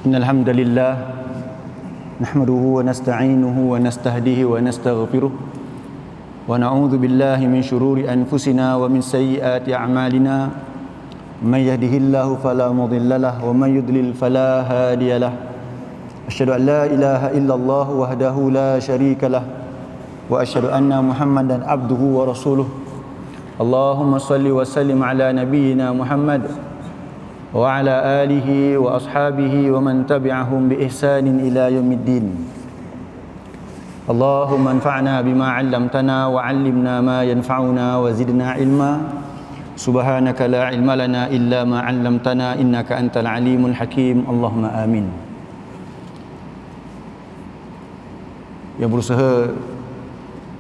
Innal hamdalillah nahmaduhu wa nasta'inuhu wa nastahdihi wa nastaghfiruh wa na'udzu billahi min shururi anfusina wa min sayyiati a'malina may yahdihillahu fala mudilla lahu wa may yudlil fala hadiya lahu asyhadu an la ilaha illallah wahdahu la syarika lah wa asyhadu anna Muhammadan abduhu wa rasuluh. Allahumma shalli wa sallim ala nabiyyina Muhammad wa ala alihi wa ashabihi wa man tabi'ahum bi ihsanin ila yaumiddin. Allahumma anfa'na bima 'allamtana wa 'allimna ma yanfa'una wa zidna ilma. Subhanaka la ilma lana illa ma 'allamtana innaka antal alimul hakim. Allahumma amin. Yang berusaha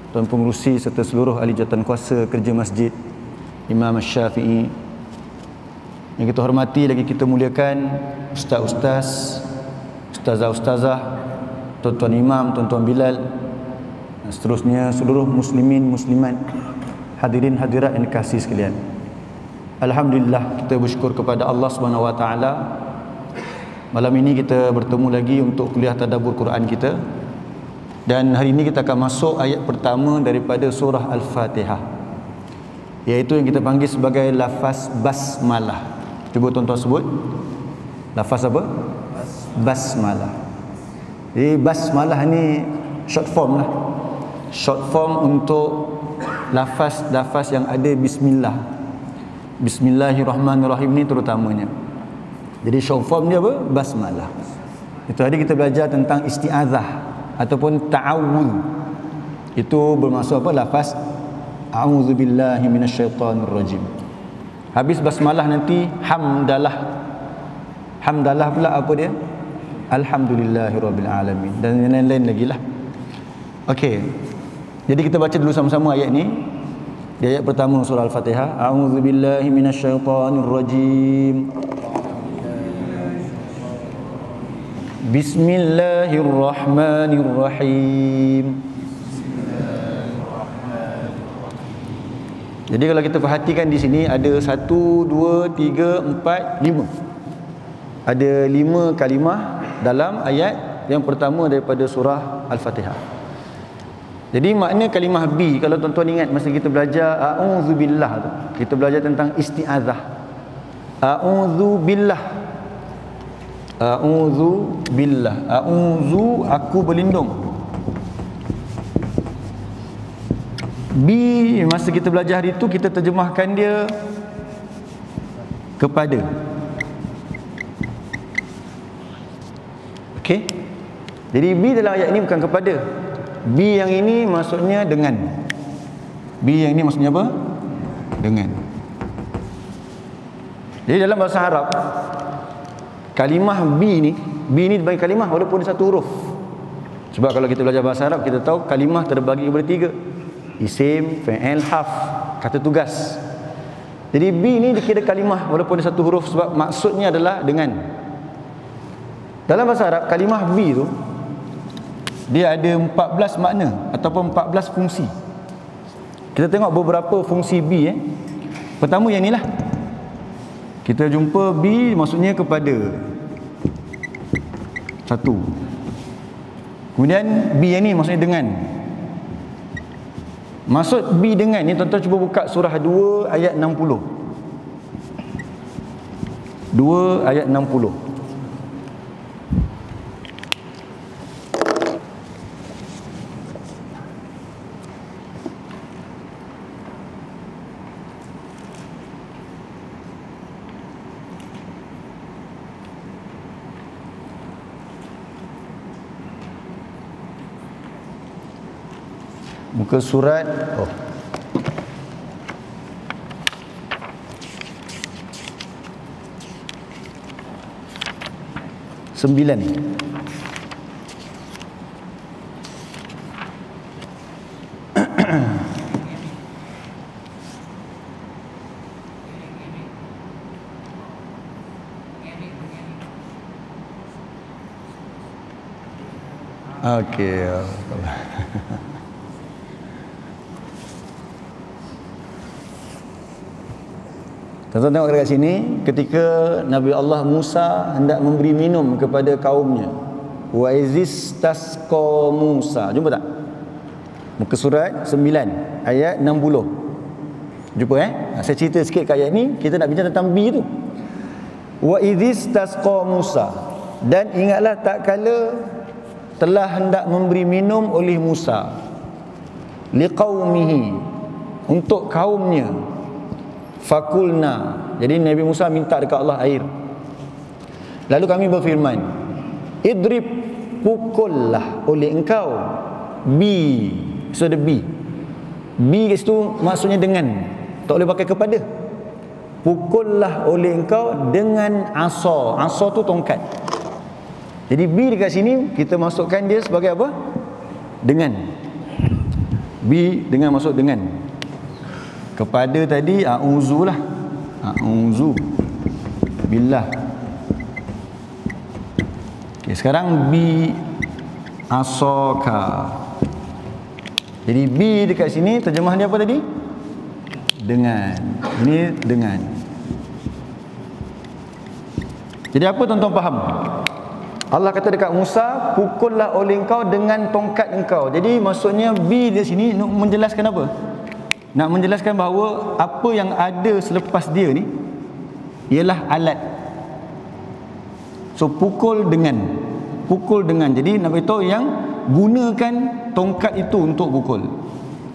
Tuan Pengerusi serta seluruh ahli jawatan kuasa kerja masjid Imam Syafi'i yang kita hormati lagi kita muliakan, ustaz-ustaz, ustazah-ustazah, tuan-tuan imam, tuan-tuan Bilal dan seterusnya seluruh muslimin muslimat, hadirin hadirat yang dikasihi sekalian. Alhamdulillah, kita bersyukur kepada Allah Subhanahu wa taala. Malam ini kita bertemu lagi untuk kuliah tadabbur Quran kita. Dan hari ini kita akan masuk ayat pertama daripada surah Al-Fatihah, iaitu yang kita panggil sebagai lafaz basmalah. Cuba tuan-tuan sebut lafaz apa? Basmalah. Jadi basmalah ni short form lah. Short form untuk lafaz-lafaz yang ada bismillah. Bismillahirrahmanirrahim ni terutamanya. Jadi short form dia apa? Basmalah. Itu tadi kita belajar tentang isti'azah ataupun ta'awudz. Itu bermaksud apa? Lafaz a'udzubillahi minasyaitonirrajim. Habis basmalah nanti hamdalah. Hamdalah pula apa dia? Alhamdulillahirabbil alamin dan yang lain-lain lagi lah. Okey. Jadi kita baca dulu sama-sama ayat ni. Di ayat pertama surah Al-Fatihah, a'udzubillahi minasyaitonirrajim. Bismillahirrahmanirrahim. Jadi kalau kita perhatikan di sini ada 1, 2, 3, 4, 5. Ada 5 kalimah dalam ayat yang pertama daripada surah Al-Fatihah. Jadi makna kalimah bi, kalau tuan-tuan ingat masa kita belajar a'udzubillah tu, kita belajar tentang isti'azah. A'udzubillah. A'udzubillah. A'udzu, aku berlindung. Bi, masa kita belajar hari itu kita terjemahkan dia kepada. Okey. Jadi bi dalam ayat ini bukan kepada. Bi yang ini maksudnya dengan. Bi yang ini maksudnya apa? Dengan. Jadi dalam bahasa Arab kalimah bi ni dibagi kalimah walaupun dia satu huruf. Sebab kalau kita belajar bahasa Arab kita tahu kalimah terbagi kepada 3. Isim, fi'il, harf, kata tugas. Jadi bi ni dikira kalimah walaupun dia satu huruf sebab maksudnya adalah dengan. Dalam bahasa Arab kalimah bi tu dia ada 14 makna ataupun 14 fungsi. Kita tengok beberapa fungsi bi. Pertama yang inilah. Kita jumpa bi maksudnya kepada. Satu. Kemudian bi yang ni maksudnya dengan. Maksud bi dengan ni tuan-tuan cuba buka surah 2 ayat 60. 2 ayat 60. Muka surat 9. Okey. Tuan-tuan tengok dekat sini, ketika Nabi Allah Musa hendak memberi minum kepada kaumnya. Wa izis tasqa Musa. Jumpa tak? Muka surat 9 ayat 60. Jumpa saya cerita sikit kat ayat ni, kita nak bincang tentang bi tu. Wa izis tasqa Musa, dan ingatlah tak kala telah hendak memberi minum oleh Musa liqaumihi, untuk kaumnya. Fakulna, jadi Nabi Musa minta dekat Allah air. Lalu kami berfirman, idrib, pukullah oleh engkau bi. So ada bi kat situ maksudnya dengan, tak boleh pakai kepada. Pukullah oleh engkau dengan asa. Asa tu tongkat. Jadi bi dekat sini kita masukkan dia sebagai apa? Dengan. Bi dengan masuk dengan. Kepada tadi a'udzu lah. A'udzu billah. Okay, sekarang bi asaka. Jadi bi dekat sini terjemahan dia apa tadi? Dengan. Ini dengan. Jadi apa tuan-tuan faham? Allah kata dekat Musa, pukullah oleh engkau dengan tongkat engkau. Jadi maksudnya bi di sini nak menjelaskan apa? Nak menjelaskan bahawa apa yang ada selepas dia ni ialah alat. So pukul dengan. Pukul dengan. Jadi nak beritahu yang gunakan tongkat itu untuk pukul.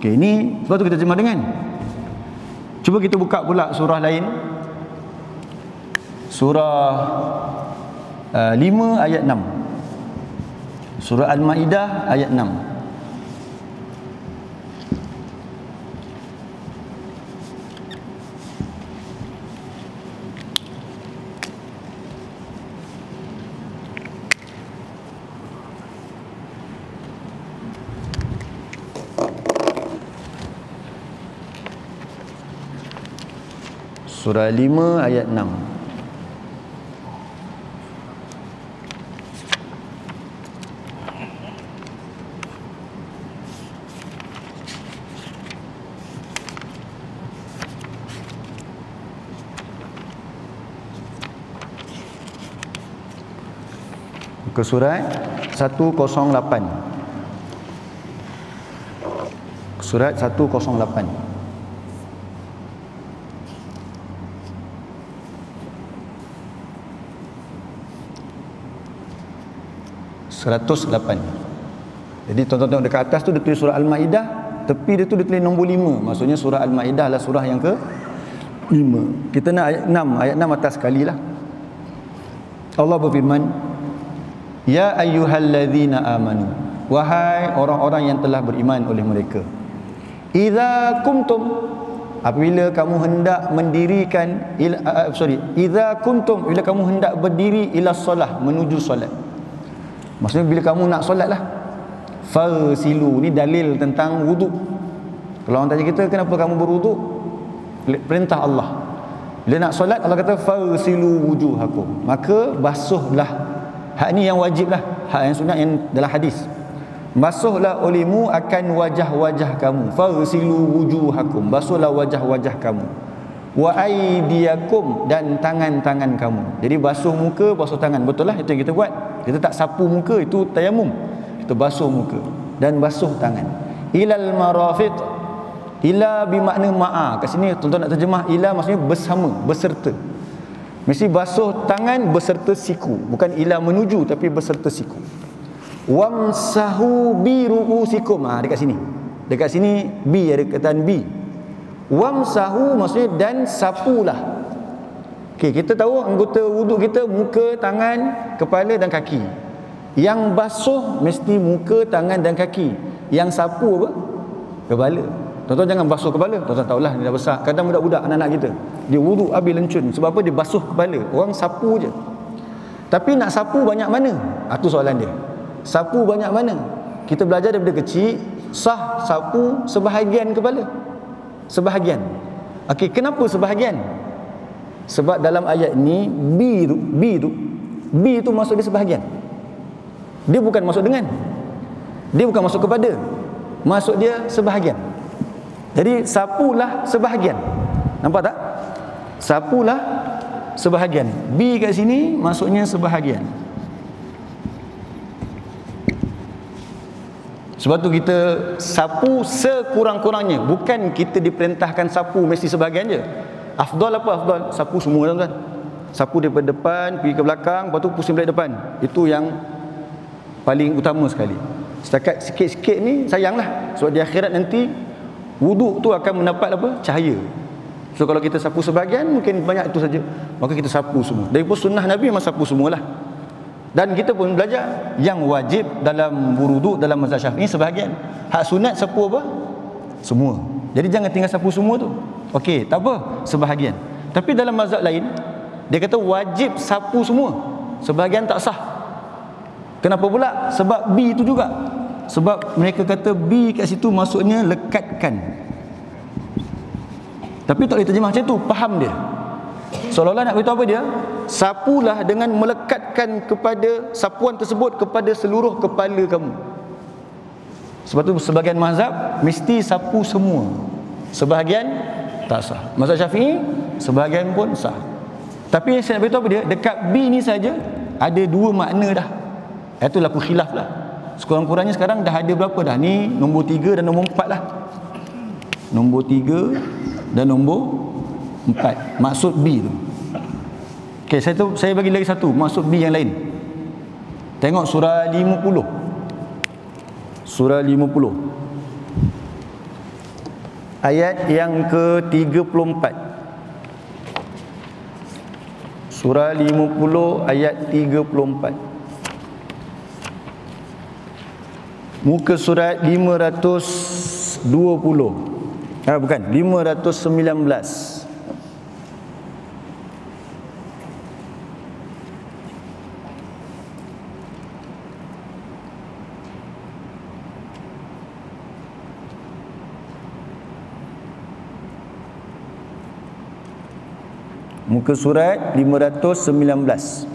Okey, ini sebab tu kita terjemah dengan. Cuba kita buka pula surah lain. Surah 5 ayat 6. Surah Al-Maidah ayat 6. Surah 5 ayat 6. Ke surat 108. Surat 108. 108. Jadi tuan-tuan tengok dekat atas tu dia tulis surah Al-Maidah, tepi dia tu dia tulis nombor 5. Maksudnya surah Al-Maidah adalah surah yang ke 5. Kita nak ayat 6. Ayat 6 atas sekali lah. Allah berfirman, ya ayyuhallazina amanu, wahai orang-orang yang telah beriman oleh mereka, idza kumtum, apabila kamu hendak mendirikan idza kuntum, bila kamu hendak berdiri ila solah, menuju solat. Maksudnya bila kamu nak solat lah. Fasilu, ni dalil tentang wuduk. Kalau orang tanya kita, kenapa kamu berwuduk? Perintah Allah. Bila nak solat, Allah kata fasilu wujuhakum, maka basuhlah. Hak ni yang wajib lah. Hak yang sunat yang dalam hadis. Basuhlah olehmu akan wajah-wajah kamu. Fasilu wujuhakum, basuhlah wajah-wajah kamu. Wa aydiyakum, dan tangan-tangan kamu. Jadi basuh muka, basuh tangan. Betul lah, itu yang kita buat. Kita tak sapu muka, itu tayamum. Kita basuh muka dan basuh tangan. Ilal marafiq, ila bermakna ma'a. Kat sini tuan-tuan nak terjemah ila maksudnya bersama, beserta. Mesti basuh tangan beserta siku, bukan ila menuju tapi beserta siku. Wamsahu bi ru'usikum. Dekat sini. Dekat sini bi, ada kataan bi. Wamsahu maksudnya dan sapulah. Okey, kita tahu anggota wuduk kita muka, tangan, kepala dan kaki. Yang basuh mesti muka, tangan dan kaki. Yang sapu apa? Kepala. Tuan-tuan jangan basuh kepala. Tuan-tuan tahulah dia dah besar. Kadang budak-budak anak-anak kita, dia wuduk habis lencun. Sebab apa? Dia basuh kepala. Orang sapu je. Tapi nak sapu banyak mana? Itu soalan dia. Sapu banyak mana? Kita belajar daripada kecil, sah sapu sebahagian kepala. Sebahagian. Okey, kenapa sebahagian? Sebab dalam ayat ni bi tu maksud dia sebahagian. Dia bukan masuk dengan. Dia bukan masuk kepada. Maksud dia sebahagian. Jadi sapulah sebahagian. Nampak tak? sapulah sebahagian. B kat sini maksudnya sebahagian. Sebab tu kita sapu sekurang-kurangnya. Bukan kita diperintahkan sapu mesti sebahagian je. Afdal apa afdal? Sapu semua, tuan-tuan. Sapu daripada depan pergi ke belakang, lepas tu pusing balik depan. Itu yang paling utama sekali. Setakat sikit-sikit ni sayanglah. Sebab di akhirat nanti wuduk tu akan mendapat apa? Cahaya. So kalau kita sapu sebahagian, mungkin banyak itu saja. Maka kita sapu semua. Daripada sunnah Nabi memang sapu semualah. Dan kita pun belajar yang wajib dalam wudu dalam mazhab Syafi'i sebahagian. Hak sunat sapu apa? Semua. Jadi jangan tinggal sapu semua tu. Okey, tak apa, sebahagian. Tapi dalam mazhab lain, dia kata wajib sapu semua. Sebahagian tak sah. Kenapa pula? Sebab B itu juga. Sebab mereka kata B kat situ maksudnya lekatkan. Tapi tak boleh terjemah macam tu, faham dia. Seolah-olah nak beritahu apa dia? Sapulah dengan melekatkan kepada sapuan tersebut kepada seluruh kepala kamu. Sebab tu sebahagian mazhab mesti sapu semua. Sebahagian tak sah. Mazhab Syafi'i sebahagian pun sah. Tapi saya nak beritahu apa dia? Dekat B ni saja ada dua makna dah. Itu laku khilaf lah. Sekurang-kurangnya sekarang dah ada berapa dah? Ni nombor 3 dan nombor 4 lah. Nombor 3 dan nombor 4 maksud B tu. Okey, saya bagi lagi satu maksud B yang lain. Tengok surah 50. Surah 50 ayat yang ke-34. Surah 50 ayat 34. Muka surat 520. Bukan, 519. Muka surat 519.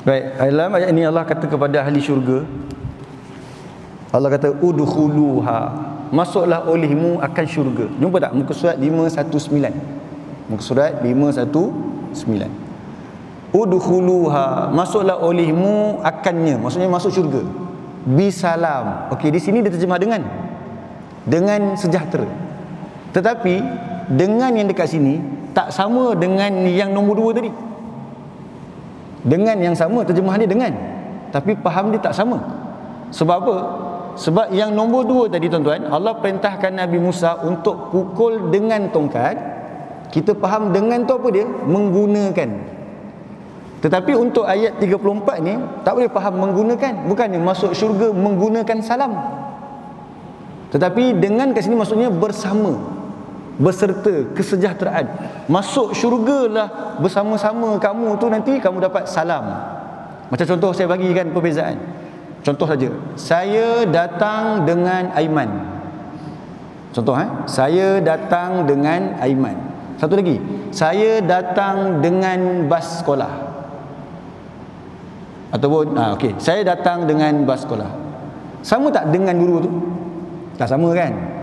Baik, dalam ayat ini Allah kata kepada ahli syurga, Allah kata udkhuluha, masuklah olehmu akan syurga. Jumpa tak muka surat 519? Muka surat 519. Udkhuluha, masuklah olehmu akannya, maksudnya masuk syurga. Bisalam. Okey, di sini dia terjemah dengan sejahtera. Tetapi dengan yang dekat sini tak sama dengan yang nombor 2 tadi. Dengan yang sama terjemah dia dengan, tapi faham dia tak sama. Sebab apa? Sebab yang nombor 2 tadi tuan-tuan, Allah perintahkan Nabi Musa untuk pukul dengan tongkat. Kita faham dengan tu apa dia? Menggunakan. Tetapi untuk ayat 34 ni tak boleh faham menggunakan. Bukannya masuk syurga menggunakan salam. Tetapi dengan kat sini maksudnya bersama, beserta kesejahteraan. Masuk syurgalah bersama-sama kamu tu, nanti kamu dapat salam. Macam contoh saya bagikan perbezaan. Contoh saja, saya datang dengan Aiman. Contoh saya datang dengan Aiman. Satu lagi, saya datang dengan bas sekolah. Ataupun okey, saya datang dengan bas sekolah. Sama tak dengan dulu tu? Tak sama kan?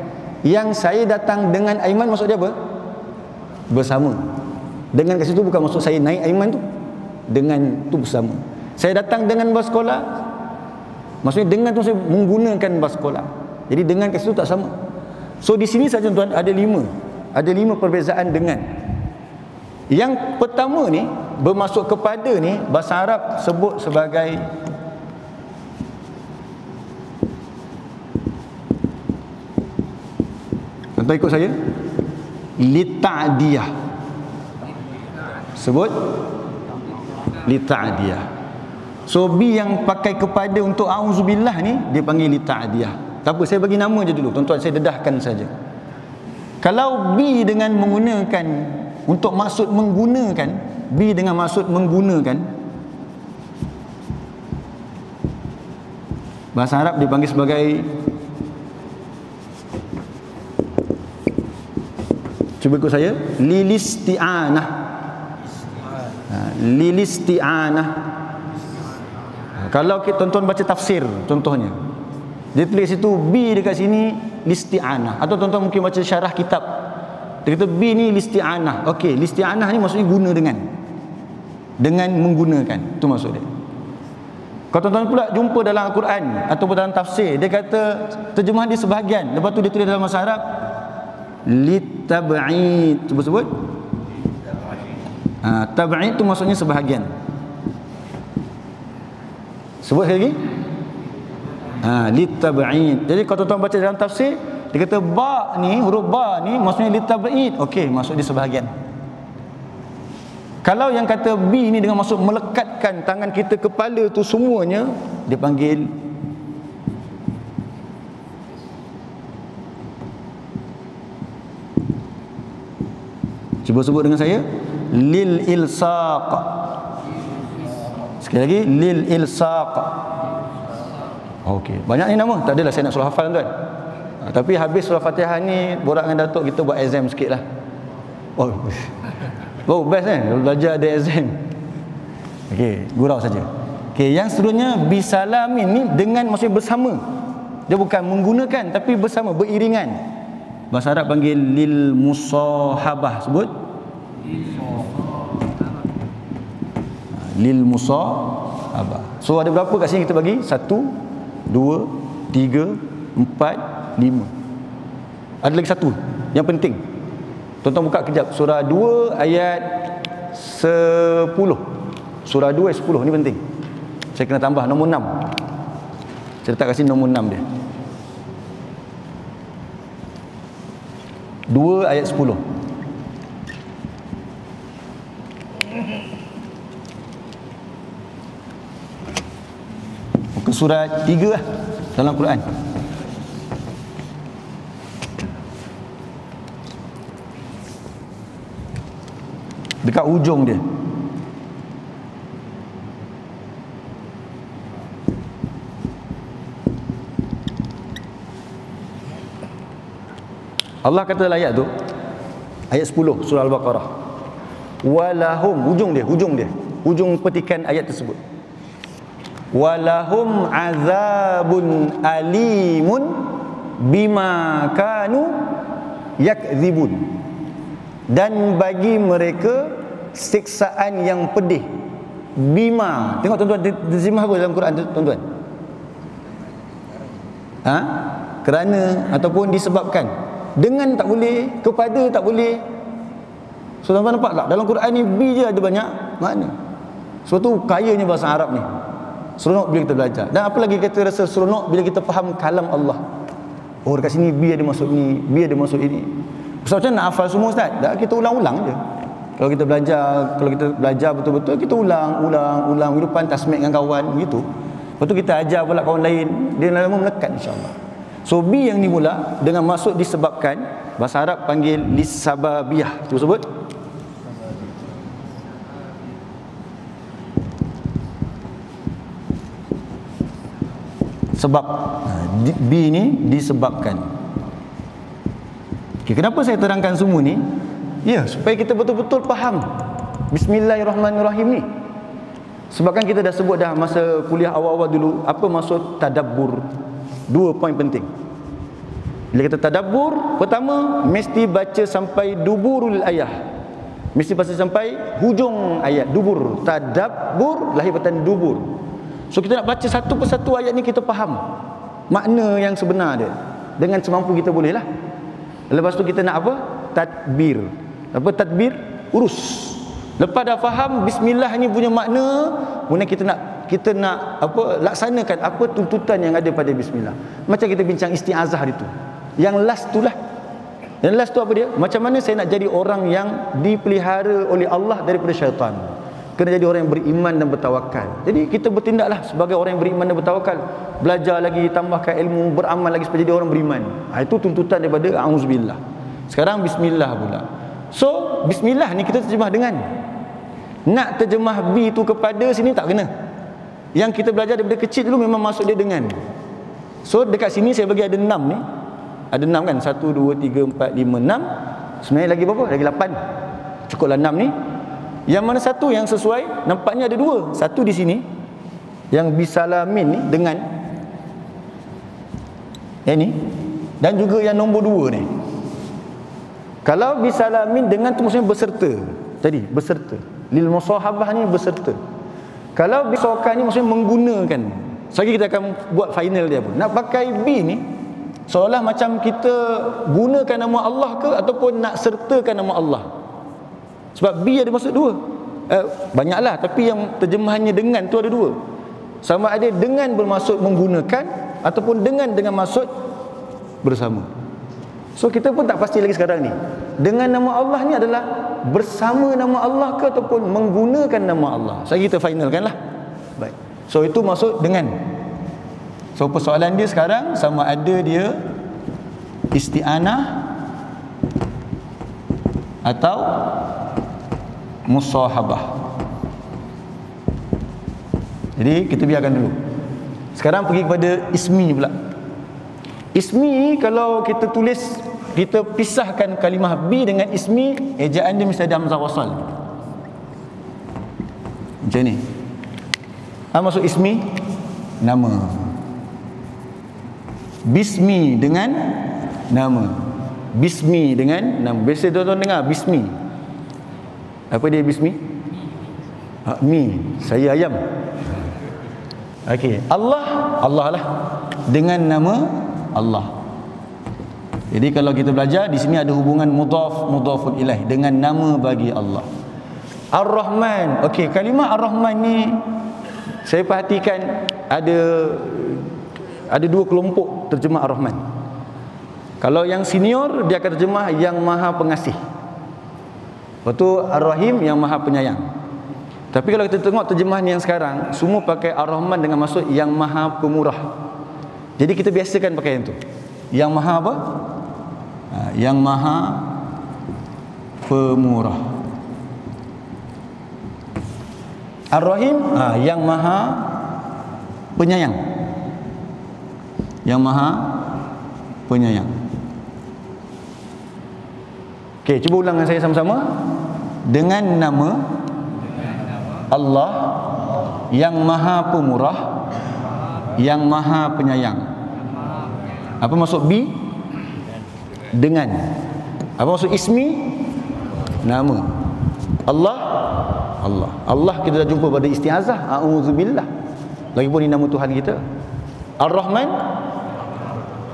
Yang saya datang dengan Aiman maksud dia apa? Bersama. Dengan kat situ bukan maksud saya naik Aiman tu. Dengan tu bersama. Saya datang dengan bas sekolah, maksudnya dengan tu saya menggunakan bas sekolah. Jadi dengan kat situ tak sama. So di sini saja tuan ada 5 perbezaan dengan. Yang pertama ni bermaksud kepada ni, bahasa Arab sebut sebagai tuan ikut saya, lita'diyah. Sebut lita'diyah. So B yang pakai kepada untuk auzubillah ni dia panggil lita'diyah. Tak apa, saya bagi nama je dulu tuan-tuan, saya dedahkan saja. Kalau B dengan menggunakan untuk maksud menggunakan, B dengan maksud menggunakan, Bahasa Arab dipanggil sebagai, cuba ikut saya, lilisti'anah. Lilisti'anah. Kalau kita tuan-tuan baca tafsir contohnya, dia tulis situ B dekat sini listi'anah, atau tuan-tuan mungkin baca syarah kitab, dia kata B ni listi'anah. Okey, listi'anah ni maksudnya guna dengan menggunakan, itu maksud dia. Kalau tuan-tuan pula jumpa dalam Al-Quran ataupun dalam tafsir, dia kata terjemah dia sebahagian, lepas tu dia tulis dalam bahasa Arab litab'id, sebut tab'id tu maksudnya sebahagian. Sebut sekali lagi, litab'id. Jadi kalau tuan-tuan baca dalam tafsir, dia kata ba ni, huruf ba ni maksudnya litab'id. Okey, maksud dia sebahagian. Kalau yang kata B ni dengan maksud melekatkan tangan kita kepala tu semuanya, dia panggil cuba sebut dengan saya, lil ilsaq. Sekali lagi, lil ilsaq. Okey, banyak ni nama, tak adalah saya nak suruh hafal tuan. Tapi habis surah Fatihah ni, borak dengan Datuk, kita buat exam sikit lah. Best kan, belajar ada exam. Okey, gurau saja. Okey, yang seterusnya bisalamin ni dengan maksudnya bersama. Dia bukan menggunakan tapi bersama, beriringan. Bahasa Arab panggil lil musahabah. Sebut lil musahabah. So ada berapa kat sini kita bagi? 1, 2, 3, 4, 5. Ada lagi satu yang penting. Tuan-tuan buka kejap surah 2 ayat 10. Surah 2 ayat 10 ni penting. Saya kena tambah nombor 6. Saya letak kat sini nombor 6 dia. 2 ayat 10. Muka surat 3 lah dalam Quran. Dekat ujung dia. Allah kata dalam ayat tu, ayat 10 surah Al-Baqarah, walahum, ujung dia, ujung petikan ayat tersebut, walahum azabun alimun bima kanu yakdzibun, dan bagi mereka siksaan yang pedih. Bima, tengok tuan-tuan, terjemah apa dalam Quran tuan-tuan? Kerana ataupun disebabkan. Dengan tak boleh, kepada tak boleh. So tuan-tuan nampak tak, dalam Quran ni B je ada banyak makna. Sebab tu kayanya bahasa Arab ni. Seronok bila kita belajar. Dan apa lagi kita rasa seronok bila kita faham kalam Allah. Oh, dekat sini B ada maksud ni, B ada maksud ini. Sebab macam nak hafal semua Ustaz? Tak, kita ulang-ulang je. Kalau kita belajar betul-betul, kita ulang depan tasmik dengan kawan begitu. Lepas tu kita ajar pula kawan lain, dia lama melekat insya-Allah. So B yang ni pula dengan maksud disebabkan, bahasa Arab panggil lisababiyah. Tu sebut sebab. B ni disebabkan. Okay, kenapa saya terangkan semua ni? Ya, supaya kita betul-betul faham Bismillahirrahmanirrahim ni. Sebabkan kita dah sebut dah masa kuliah awal-awal dulu, apa maksud tadabbur. 2 poin penting. Bila kita tadabbur, pertama mesti baca sampai duburul ayah. Mesti baca sampai hujung ayat. Dubur, tadabbur lahir perkataan dubur. So kita nak baca satu persatu ayat ni, kita faham makna yang sebenar dia dengan semampu kita boleh lah. Lepas tu kita nak apa? Tadbir. Apa tadbir? Urus. Lepas dah faham bismillah ni punya makna, kemudian kita nak apa? Laksanakan apa tuntutan yang ada pada bismillah. Macam kita bincang isti'azah itu. Yang last tu lah. Yang last tu apa dia? Macam mana saya nak jadi orang yang dipelihara oleh Allah daripada syaitan. Kena jadi orang yang beriman dan bertawakal. Jadi kita bertindaklah sebagai orang yang beriman dan bertawakal. Belajar lagi, tambahkan ilmu, beramal lagi supaya jadi orang beriman. Itu tuntutan daripada a'udzubillah. Sekarang bismillah pula. So bismillah ni kita terjemah dengan. Nak terjemah B tu kepada sini tak kena. Yang kita belajar daripada kecil dulu memang maksud dia dengan. So dekat sini saya bagi ada 6 ni. Ada 6 kan? 1, 2, 3, 4, 5, 6. Sebenarnya lagi berapa? Lagi 8. Cukuplah 6 ni. Yang mana satu yang sesuai? Nampaknya ada 2. Satu di sini, yang bisalamin ni dengan yang ni, dan juga yang nombor 2 ni. Kalau bisalamin dengan tu maksudnya berserta. Tadi beserta. Lil musahabah ni berserta. Kalau bisokan ni maksudnya menggunakan. Sekali kita akan buat final dia pun. Nak pakai B ni seolah macam kita gunakan nama Allah ke ataupun nak sertakan nama Allah. Sebab B ada maksud 2. Banyaklah, tapi yang terjemahannya dengan tu ada 2. Sama ada dengan bermaksud menggunakan ataupun dengan maksud bersama. So kita pun tak pasti lagi sekarang ni. Dengan nama Allah ni adalah bersama nama Allah ke ataupun menggunakan nama Allah. Sekali kita finalkan lah. Baik. So itu maksud dengan. So persoalan dia sekarang sama ada dia isti'anah atau musahabah. Jadi kita biarkan dulu. Sekarang pergi kepada ismi pula. Ismi kalau kita tulis, kita pisahkan kalimah B dengan ismi, ejaan dia mesti ada hamzah wasal. Macam ni. Apa maksud ismi? Nama. Bismi dengan nama. Bismi dengan nama. Biasa tuan-tuan dengar bismi. Apa dia bismi? Mi. Saya ayam. Okey. Allah, Allah lah. Dengan nama Allah. Jadi kalau kita belajar di sini ada hubungan mudhafun ilaih dengan nama bagi Allah. Ar-Rahman. Okey, kalimah Ar-Rahman ni saya perhatikan ada 2 kelompok terjemah Ar-Rahman. Kalau yang senior dia akan terjemah yang Maha Pengasih. Lepas tu Ar-Rahim yang Maha Penyayang. Tapi kalau kita tengok terjemahan yang sekarang, semua pakai Ar-Rahman dengan maksud yang Maha Pemurah. Jadi kita biasakan pakai yang tu. Yang Maha apa? Yang Maha Pemurah. Ar-Rahim, yang Maha Penyayang. Yang Maha Penyayang. Okey, cuba ulang dengan saya sama-sama. Dengan nama Allah yang Maha Pemurah, yang Maha Penyayang. Apa maksud B? Dengan. Apa maksud ismi? Nama. Allah, Allah. Allah kita dah jumpa pada isti'azah, a'udzubillah. Lagipun ini nama Tuhan kita. Ar-Rahman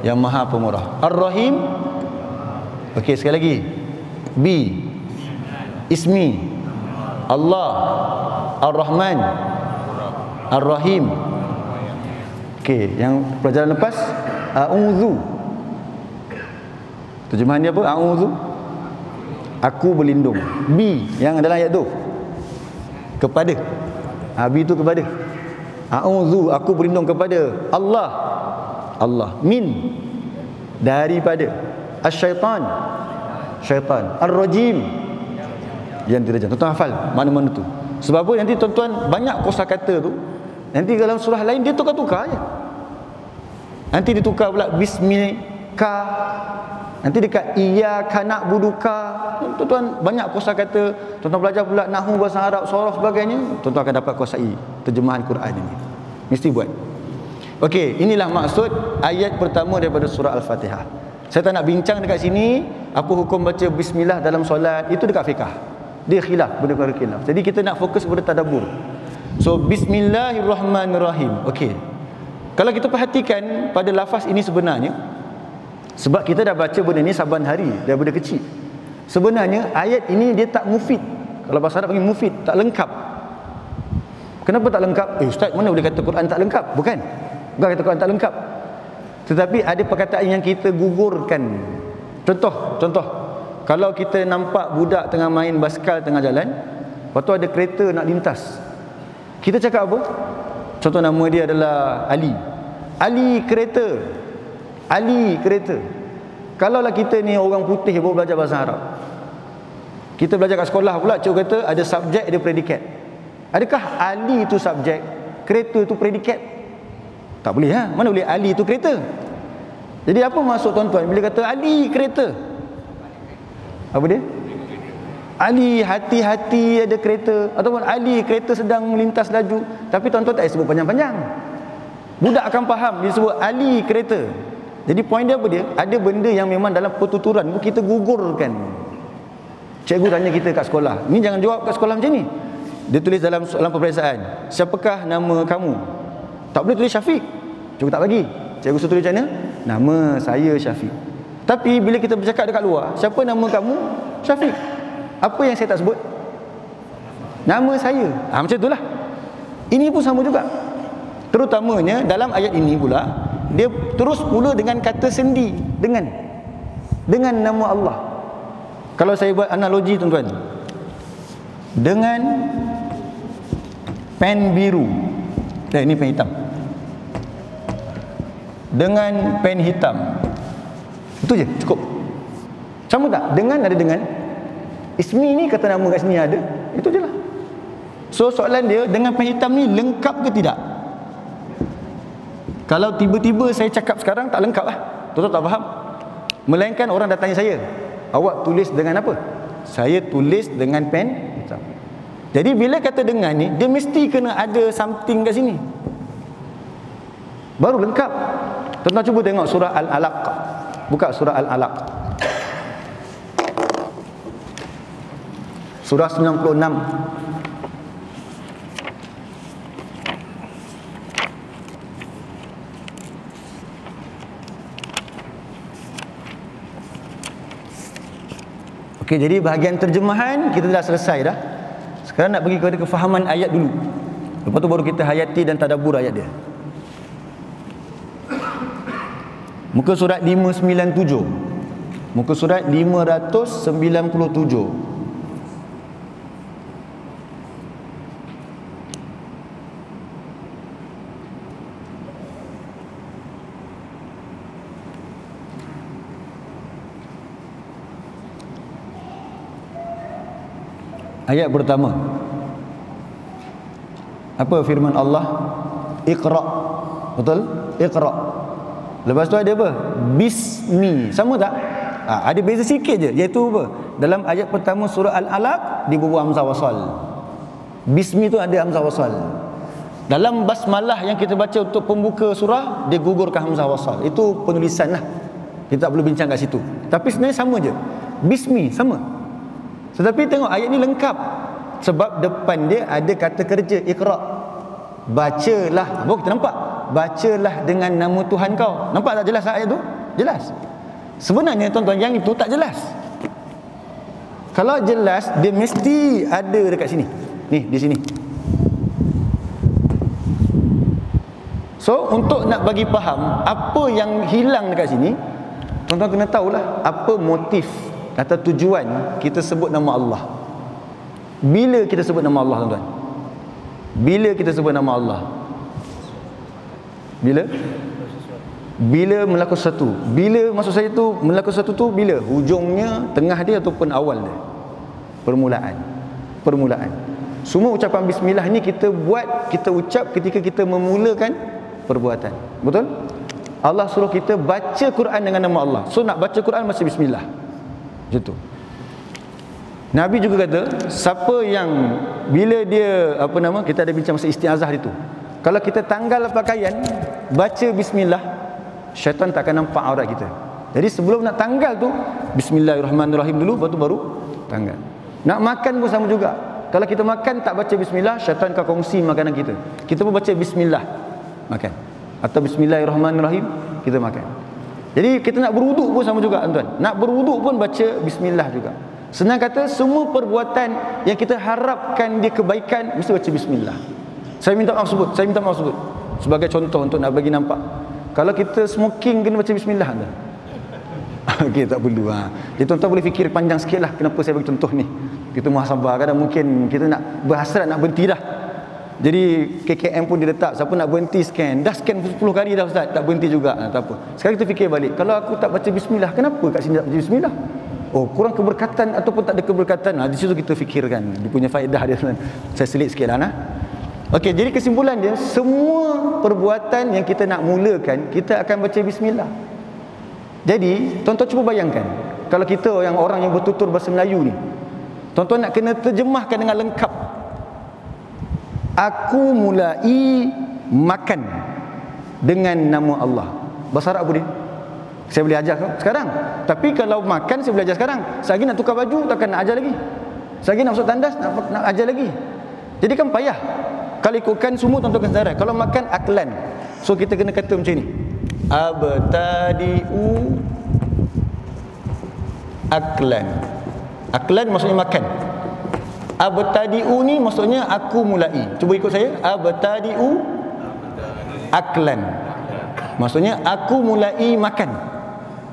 yang Maha Pemurah. Ar-Rahim. Okey, sekali lagi. B. Ismi. Allah. Ar-Rahman. Ar-Rahim. Okey, yang pelajaran lepas a'udzu. Terjemahan dia apa? A'udzu. Aku berlindung. B yang dalam ayat tu. Kepada. B tu kepada. A'udzu, aku berlindung kepada Allah. Allah. Min, daripada. Asy-syaitan, syaitan. Ar-rajim, yang dirajam. Tuan-tuan hafal mana-mana tu. Sebab apa? Nanti tuan-tuan banyak kosakata tu, nanti dalam surah lain dia tukar-tukar je. Nanti ditukar pula bismika, nanti dekat iyyaka na'buduka. Tuan-tuan banyak kosakata. Tuan-tuan belajar pula nahwu bahasa Arab, sorof sebagainya. Tuan-tuan akan dapat kuasai terjemahan Quran ini. Mesti buat. Okey, inilah maksud ayat pertama daripada surah Al-Fatihah. Saya tak nak bincang dekat sini apa hukum baca bismillah dalam solat, itu dekat fiqh. Dia khilaf, benda-benda khilaf. Jadi kita nak fokus kepada tadabbur. So bismillahirrahmanirrahim. Okey. Kalau kita perhatikan pada lafaz ini sebenarnya, sebab kita dah baca benda ni saban hari daripada kecil. Sebenarnya ayat ini dia tak mufid. Kalau bahasa Arab panggil mufid, tak lengkap. Kenapa tak lengkap? Ustaz, mana boleh kata Quran tak lengkap? Bukan kata Quran tak lengkap. Tetapi ada perkataan yang kita gugurkan. Contoh, kalau kita nampak budak tengah main basikal tengah jalan, lepas tu ada kereta nak lintas, kita cakap apa? Contoh nama dia adalah Ali. Ali kereta. Ali kereta. Kalaulah kita ni orang putih baru belajar bahasa Arab, kita belajar kat sekolah pula, cikgu kata ada subjek, ada predikat. Adakah Ali itu subjek, kereta itu predikat? Tak boleh Mana boleh Ali tu kereta? Jadi apa maksud tuan-tuan bila kata Ali kereta? Apa dia? Ali hati-hati ada kereta, ataupun Ali kereta sedang melintas laju. Tapi tuan-tuan tak sebut panjang-panjang. Budak akan faham dia sebut Ali kereta. Jadi poin dia apa dia? Ada benda yang memang dalam pertuturan kita gugurkan. Cikgu tanya kita kat sekolah, ni jangan jawab kat sekolah macam ni. Dia tulis dalam soalan peperiksaan, siapakah nama kamu? Tak boleh tulis Syafiq. Cikgu tak bagi. Cikgu suruh tulis macam mana? Nama saya Syafiq. Tapi bila kita bercakap dekat luar, siapa nama kamu? Syafiq. Apa yang saya tak sebut? Nama saya. Macam itulah. Ini pun sama juga. Terutamanya dalam ayat ini pula, dia terus mula dengan kata sendi, dengan nama Allah. Kalau saya buat analogi tuan-tuan, dengan pen biru, ini pen hitam, dengan pen hitam, itu je cukup. Sama tak? Dengan ada dengan. Ismi ni kata nama kat sini ada, itu je lah. So soalan dia, dengan pen hitam ni lengkap ke tidak? Kalau tiba-tiba saya cakap sekarang tak lengkap lah, tuan-tuan tak faham. Melainkan orang dah tanya saya, awak tulis dengan apa? Saya tulis dengan pen hitam. Jadi bila kata dengan ni, dia mesti kena ada something kat sini, baru lengkap. Tuan-tuan cuba tengok surah Al-Alaq. Buka surah Al-Alaq, surah 96. Okey, jadi bahagian terjemahan kita dah selesai dah. Sekarang nak pergi kepada kefahaman ayat dulu. Lepas tu baru kita hayati dan tadabbur ayat dia. Muka surat 597. Muka surat 597. Ayat pertama, apa firman Allah? Iqra. Betul? Iqra. Lepas tu ada apa? Bismi. Sama tak? Ada beza sikit je, iaitu apa? Dalam ayat pertama surah Al-Alaq dibubuh hamzah wasal. Bismi tu ada hamzah wasal. Dalam basmalah yang kita baca untuk pembuka surah, dia gugurkan hamzah wasal. Itu penulisan lah, kita tak perlu bincang kat situ. Tapi sebenarnya sama je, bismi sama. Tetapi tengok ayat ni lengkap, sebab depan dia ada kata kerja Iqra. Bacalah. Baru kita nampak, bacalah dengan nama Tuhan kau. Nampak tak jelas ayat tu? Jelas. Sebenarnya tuan-tuan, yang itu tak jelas. Kalau jelas, dia mesti ada dekat sini. Ni, di sini. So, untuk nak bagi faham apa yang hilang dekat sini, tuan-tuan kena tahulah apa motif atau tujuan kita sebut nama Allah. Bila kita sebut nama Allah, tuan-tuan? Bila kita sebut nama Allah? Bila melakukan sesuatu. Bila maksud saya tu melakukan sesuatu tu bila? Hujungnya, tengah dia ataupun awal dia? Permulaan. Semua ucapan bismillah ni kita buat, kita ucap ketika kita memulakan perbuatan. Betul? Allah suruh kita baca Quran dengan nama Allah. So nak baca Quran mesti bismillah. Macam tu. Nabi juga kata, siapa yang bila dia kita ada bincang masa istiazah itu. Kalau kita tanggal pakaian, baca bismillah, syaitan tak akan nampak aurat kita. Jadi sebelum nak tanggal tu, bismillahirrahmanirrahim dulu, lepas tu baru tanggal. Nak makan pun sama juga. Kalau kita makan tak baca bismillah, syaitan akan kongsi makanan kita. Kita pun baca bismillah, makan. Atau bismillahirrahmanirrahim, kita makan. Jadi kita nak berwuduk pun sama juga, tuan-tuan. Nak berwuduk pun baca bismillah juga. Senang kata, semua perbuatan yang kita harapkan dia kebaikan mesti baca bismillah. Saya minta maaf sebut sebagai contoh untuk nak bagi nampak. Kalau kita smoking kena baca bismillah tuan. Okey, tak perlu. Jadi tuan-tuan boleh fikir panjang sikit lah kenapa saya bagi contoh ni. Kita muhasabah, kadang mungkin kita nak berhasrat nak berhenti dah. Jadi KKM pun diletak, siapa nak berhenti scan, dah scan 10 kali dah ustaz, tak berhenti juga. Tak apa. Sekarang kita fikir balik, kalau aku tak baca bismillah, kenapa kat sini tak baca bismillah? Oh, kurang keberkatan ataupun tak ada keberkatan. Di situ kita fikirkan dia punya faedah dia. Saya selit sikit lah. Okey, jadi kesimpulan dia, semua perbuatan yang kita nak mulakan, kita akan baca bismillah. Jadi, tuan-tuan cuba bayangkan, kalau kita yang orang yang bertutur bahasa Melayu ni, tuan-tuan nak kena terjemahkan dengan lengkap. Aku mulai makan dengan nama Allah. Bahasa Arab boleh? Saya boleh ajar sekarang. Tapi kalau makan, saya boleh ajar sekarang. Selagi nak tukar baju, takkan nak ajar lagi. Selagi nak masuk tandas, nak ajar lagi. Jadi kan payah. Kalau ikutkan semua, tuan-tuan kena sedar. Kalau makan, aklan. So kita kena kata macam ni, abtadi'u aklan. Aklan maksudnya makan. Abtadi'u ni maksudnya aku mulai. Cuba ikut saya. Abtadi'u aklan, maksudnya aku mulai makan.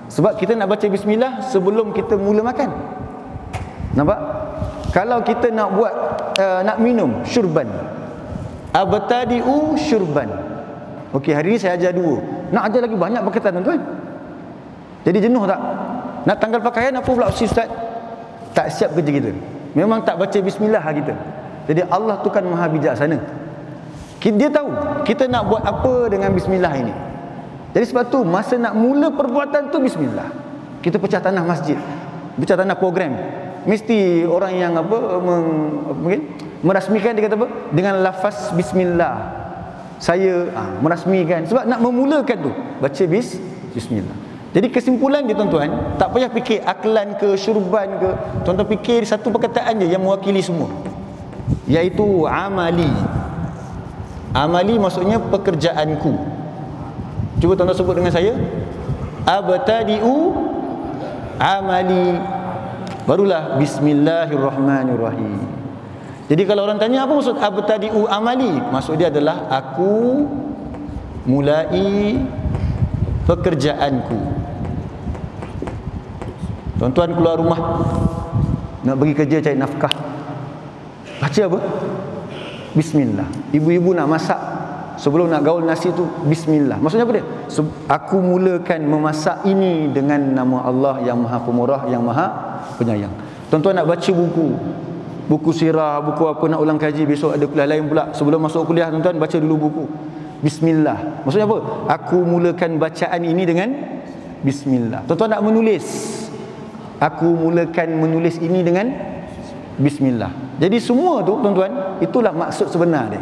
Sebab kita nak baca bismillah sebelum kita mula makan. Nampak? Kalau kita nak buat nak minum, syurban, abtadi'u syurban. Okey, hari ni saya ajar 2. Nak ajar lagi banyak perkataan, tuan-tuan. Jadi jenuh tak? Nak tanggal pakaian apa pula Ustaz? Tak siap kerja kita. Memang tak baca bismillah kita. Jadi Allah tu kan maha bijaksana. Dia tahu kita nak buat apa dengan bismillah ini. Jadi sebab tu masa nak mula perbuatan tu bismillah. Kita pecah tanah masjid, pecah tanah program, mesti orang yang merasmikan, dia kata apa? Dengan lafaz bismillah. Saya merasmikan. Sebab nak memulakan tu baca bismillah. Jadi kesimpulan dia, tuan-tuan, tak payah fikir aklan ke syurban ke. Tuan-tuan fikir satu perkataan je yang mewakili semua, iaitu amali. Amali maksudnya pekerjaanku. Cuba tuan-tuan sebut dengan saya. Abtadi'u amali. Barulah bismillahirrahmanirrahim. Jadi kalau orang tanya apa maksud abtadi'u amali, maksud dia adalah aku mulai pekerjaanku. Tuan-tuan keluar rumah nak pergi kerja cari nafkah, baca apa? Bismillah. Ibu-ibu nak masak, sebelum nak gaul nasi tu bismillah. Maksudnya apa dia? Aku mulakan memasak ini dengan nama Allah yang Maha Pemurah, yang Maha Penyayang. Tuan-tuan nak baca buku sirah, buku apa, nak ulang kaji, besok ada kuliah lain pula. Sebelum masuk kuliah, tuan-tuan baca dulu buku bismillah. Maksudnya apa? Aku mulakan bacaan ini dengan bismillah. Tuan-tuan nak menulis, aku mulakan menulis ini dengan bismillah. Jadi semua tu, tuan-tuan, itulah maksud sebenar dia.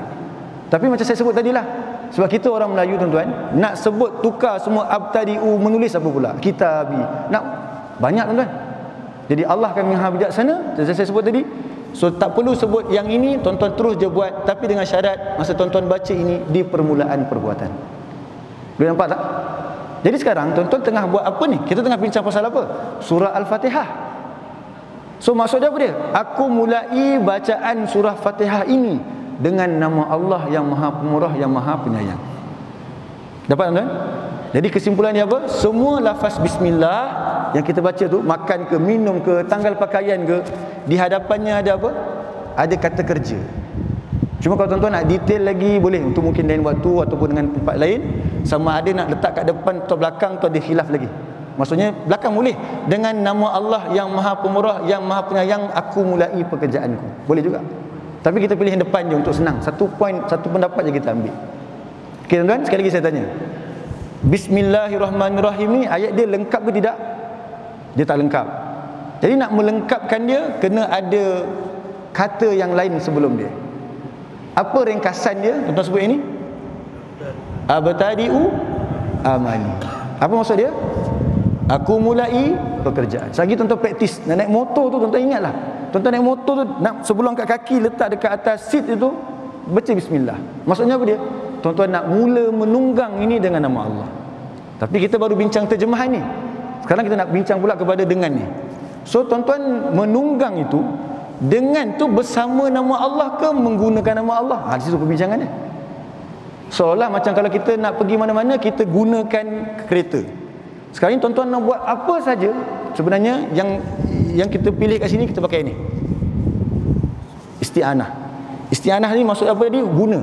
Tapi macam saya sebut tadilah, sebab kita orang Melayu, tuan-tuan, nak sebut tukar semua abtadi'u, menulis apa pula? Kitabi. Nak banyak, tuan-tuan. Jadi Allah akan maha bijaksana. Saya sebut tadi. So tak perlu sebut yang ini, tuan-tuan terus je buat, tapi dengan syarat masa tuan-tuan baca ini di permulaan perbuatan. Boleh nampak tak? Jadi sekarang tuan-tuan tengah buat apa ni? Kita tengah bincang pasal apa? Surah Al-Fatihah. So maksudnya apa dia? Aku mulai bacaan surah Fatihah ini dengan nama Allah yang Maha Pemurah, yang Maha Penyayang. Dapat, tuan-tuan? Jadi kesimpulan dia apa? Semua lafaz bismillah yang kita baca tu, makan ke, minum ke, tanggal pakaian ke, di hadapannya ada apa? Ada kata kerja. Cuma kalau tuan-tuan nak detail lagi, boleh, untuk mungkin lain waktu ataupun dengan tempat lain. Sama ada nak letak kat depan atau belakang tu ada khilaf lagi. Maksudnya belakang boleh, dengan nama Allah yang Maha Pemurah, yang Maha Penyayang, aku mulai pekerjaanku. Boleh juga. Tapi kita pilih yang depan je untuk senang. Satu point, satu pendapat je kita ambil. Okey, tuan-tuan, sekali lagi saya tanya, Bismillahirrahmanirrahim ni ayat dia lengkap ke tidak? Dia tak lengkap. Jadi nak melengkapkan dia, kena ada kata yang lain sebelum dia. Apa ringkasan dia? Tuan-tuan sebut ini. Abtadi'u amali. Apa maksud dia? Aku mulai pekerjaan. Selagi tuan-tuan praktis, nak naik motor tu, tuan-tuan ingatlah. Tuan-tuan naik motor tu, nak sebelum angkat kaki letak dekat atas seat itu, baca bismillah. Maksudnya apa dia? Tuan-tuan nak mula menunggang ini dengan nama Allah. Tapi kita baru bincang terjemahan ni. Sekarang kita nak bincang pula kepada dengan ni. So tuan-tuan menunggang itu, dengan tu bersama nama Allah ke menggunakan nama Allah? Di situ perbincangannya. Seolah macam kalau kita nak pergi mana-mana, kita gunakan kereta. Sekarang ni tuan-tuan nak buat apa saja, sebenarnya yang kita pilih kat sini, kita pakai ni, isti'anah. Isti'anah ni maksud apa tadi? Guna.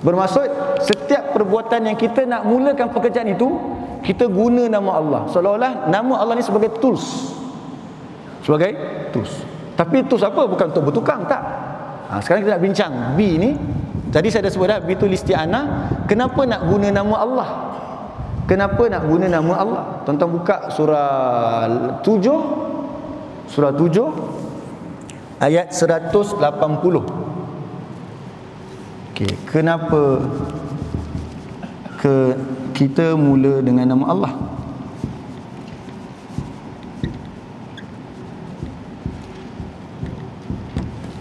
Bermaksud setiap perbuatan yang kita nak mulakan pekerjaan itu, kita guna nama Allah. Seolah-olah nama Allah ni sebagai tools. Sebagai tools. Tapi tools apa? Bukan untuk bertukang, tak. Sekarang kita nak bincang B ni. Tadi saya dah sebut dah, bitul isti'anah. Kenapa nak guna nama Allah? Kenapa nak guna nama Allah? Tuan-tuan buka surah 7, surah 7 ayat 180. Okey, kenapa kita mula dengan nama Allah?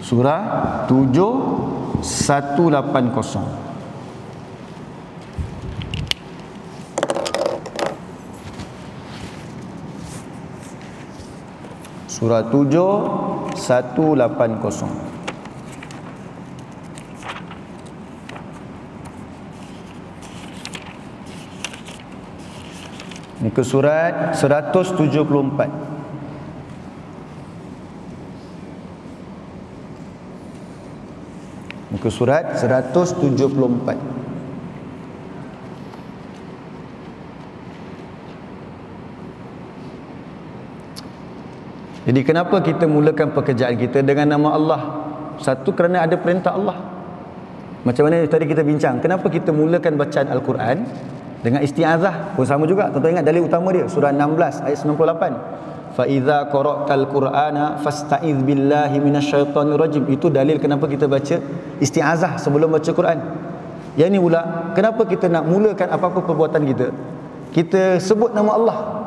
Surah 7 180. Surah 7 180. Ini ke surat 174. Muka surat 174. Jadi kenapa kita mulakan pekerjaan kita dengan nama Allah? Satu, kerana ada perintah Allah. Macam mana tadi kita bincang, kenapa kita mulakan bacaan Al-Quran dengan isti'azah? Pun sama juga. Tuan-tuan ingat dalil utama dia, surah 16 ayat 98. Fa idza qara'tal Qur'ana fasta'iz billahi minasyaitonir rajim. Itu dalil kenapa kita baca isti'azah sebelum baca Quran. Yang ini pula, kenapa kita nak mulakan apa-apa perbuatan kita, kita sebut nama Allah.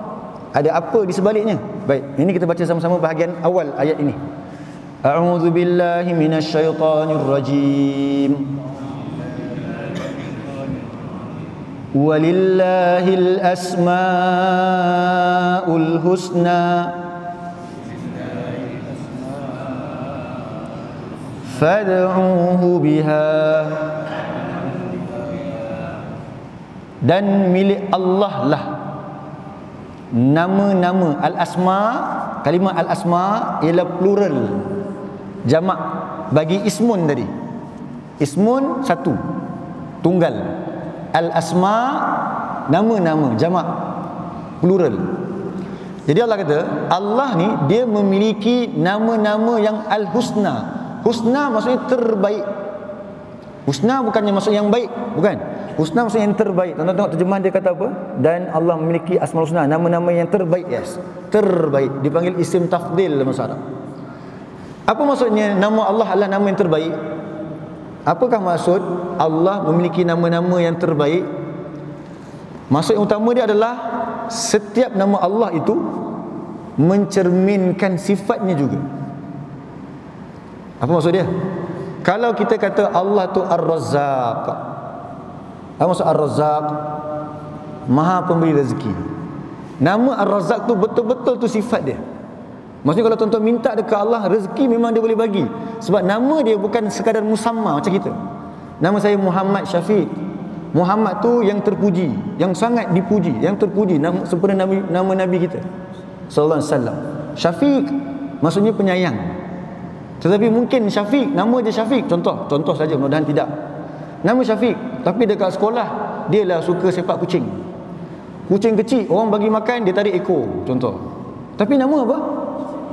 Ada apa di sebaliknya? Baik, ini kita baca sama-sama bahagian awal ayat ini. A'udzu billahi minasyaitonir rajim. Walillahil asmaul husna fad'uhu biha. Dan milik Allah lah nama-nama al-asma. Kalimah al-asma ialah plural, jamak bagi ismun tadi. Ismun satu, tunggal. Al-asma nama-nama, jamak, plural. Jadi Allah kata, Allah ni dia memiliki nama-nama yang al-husna. Husna maksudnya terbaik. Husna bukannya maksud yang baik, bukan. Husna maksudnya yang terbaik. Tuan-tuan tengok terjemahan dia kata apa? Dan Allah memiliki asmaul husna, nama-nama yang terbaik. Yes, terbaik. Dipanggil isim tafdil dalam bahasa Arab. Apa maksudnya nama Allah adalah nama yang terbaik? Apakah maksud Allah memiliki nama-nama yang terbaik? Maksud yang utama dia adalah setiap nama Allah itu mencerminkan sifatnya juga. Apa maksud dia? Kalau kita kata Allah tu Ar-Razzaq, apa maksud Ar-Razzaq? Maha pemberi rezeki. Nama Ar-Razzaq tu betul-betul tu sifat dia. Maksudnya kalau tuan-tuan minta dekat Allah rezeki, memang dia boleh bagi. Sebab nama dia bukan sekadar musamma macam kita. Nama saya Muhammad Syafiq. Muhammad tu yang terpuji, yang sangat dipuji, yang terpuji, sempena nama Nabi kita sallallahu alaihi wasallam. Syafiq maksudnya penyayang. Tetapi mungkin Syafiq, nama dia Syafiq, contoh saja, mudah-mudahan tidak. Nama Syafiq, tapi dekat sekolah dia lah suka sepak kucing. Kucing kecil, orang bagi makan dia tarik ekor, contoh. Tapi nama apa?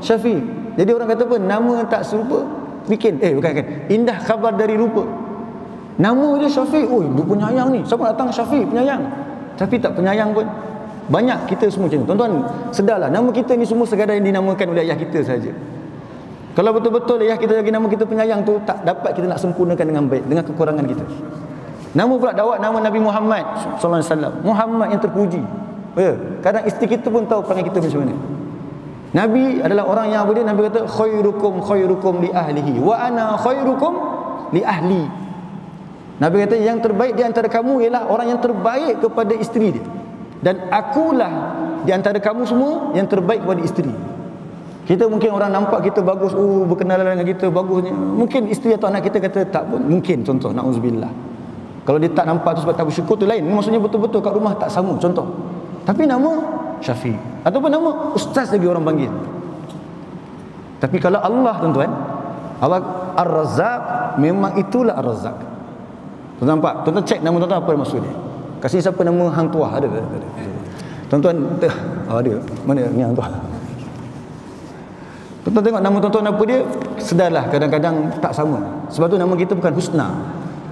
Syafiq. Jadi orang kata apa? Nama tak serupa bikin. Bukan. Indah khabar dari rupa. Nama dia Syafiq. Oh, dia penyayang ni. Siapa datang Syafiq penyayang? Tapi tak penyayang pun. Banyak kita semua macam ni. Tuan-tuan, sedarlah, nama kita ni semua sekadar yang dinamakan oleh ayah kita saja. Kalau betul-betul ayah kita bagi nama kita penyayang tu, tak dapat kita nak sempurnakan dengan baik, dengan kekurangan kita. Nama pula dakwah nama Nabi Muhammad sallallahu alaihi wasallam. Muhammad yang terpuji. Kadang isteri kita pun tahu perangai kita macam mana. Nabi adalah orang yang apa dia? Nabi kata khairukum li ahlihi wa ana khairukum li ahli. Nabi kata yang terbaik di antara kamu ialah orang yang terbaik kepada isteri dia. Dan akulah di antara kamu semua yang terbaik kepada isteri. Kita mungkin orang nampak kita bagus, berkenalan dengan kita bagusnya. Mungkin isteri atau anak kita kata tak pun. Mungkin, contoh, na'udzubillah. Kalau dia tak nampak tu sebab tak bersyukur tu lain. Maksudnya betul-betul kat rumah tak sama, contoh. Tapi nama Syafiq, ataupun nama ustaz lagi orang panggil. Tapi kalau Allah, tuan-tuan, Allah Ar-Razzaq, memang itulah Ar-Razzaq. Tuan-tuan nampak? Tuan-tuan cek nama tuan-tuan apa maksud dia. Kasih siapa nama hang tuah? Ada. Tuan-tuan ada. Mana ni hang tuah? Tuan-tuan tengok nama tuan-tuan apa dia, sedarlah kadang-kadang tak sama. Sebab tu nama kita bukan husna.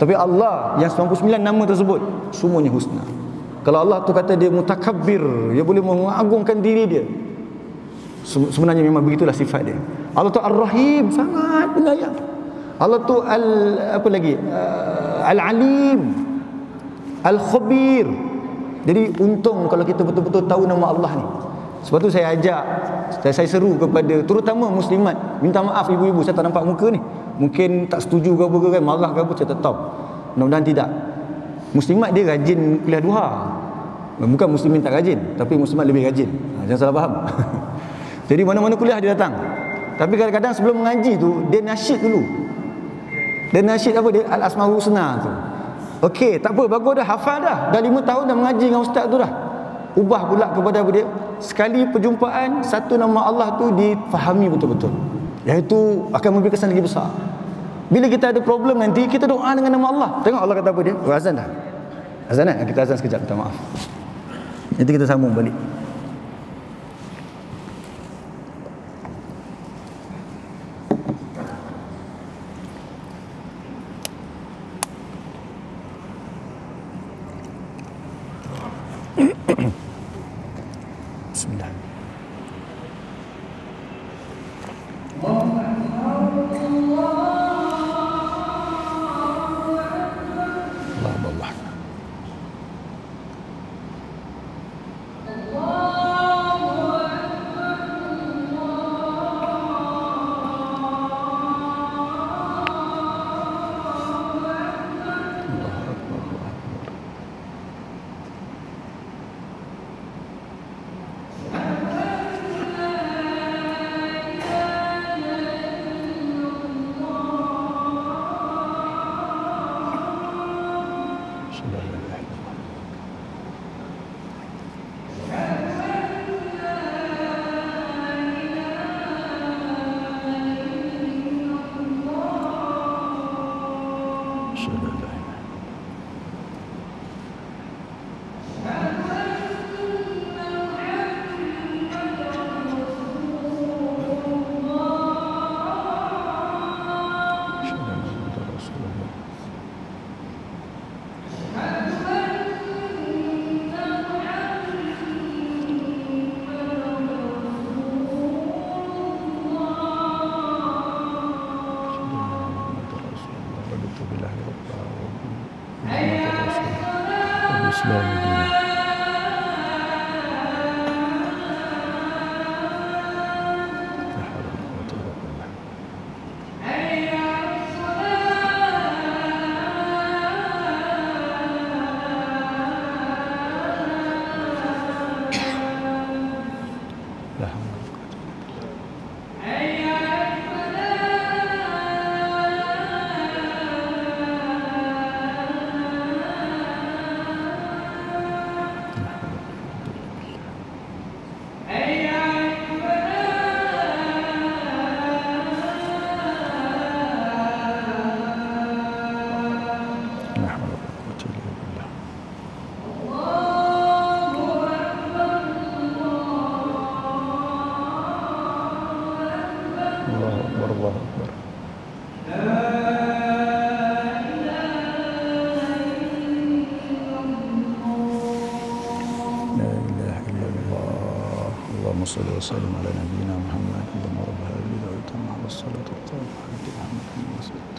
Tapi Allah yang 99 nama tersebut semuanya husna. Kalau Allah tu kata dia mutakabbir, dia boleh mengagungkan diri dia, sebenarnya memang begitulah sifat dia. Allah tu Ar-Rahim, sangat penyayang. Allah tu Al-Alim, Al-Khabir. Jadi untung kalau kita betul-betul tahu nama Allah ni. Sebab tu saya ajak, saya seru kepada terutama muslimat, minta maaf ibu-ibu, saya tak nampak muka ni, mungkin tak setuju ke apa ke kan, marah ke apa, saya tak tahu. Mudah-mudahan tidak. Muslimat dia rajin kuliah duha. Bukan muslimin tak rajin, tapi muslimat lebih rajin. Jangan salah faham. Jadi mana-mana kuliah dia datang. Tapi kadang-kadang sebelum mengaji tu dia nasyid dulu. Dia nasyid apa dia? Al-Asmaul Husna tu. Okey, tak apa, bagus dah, hafal dah. Dah 5 tahun dah mengaji dengan ustaz tu dah. Ubah pula kepada apa dia? Sekali perjumpaan, satu nama Allah tu difahami betul-betul. Iaitu akan memberi kesan lagi besar. Bila kita ada problem nanti, kita doa dengan nama Allah. Tengok Allah kata apa dia? Azan dah. Azan kan? Kita azan sekejap, minta maaf. Nanti kita sambung balik. Bismillah. صلى وسلم على نبينا محمد اللهم رب هذه الدعوة مع الصلاة والطاعة حمد محمد وسلم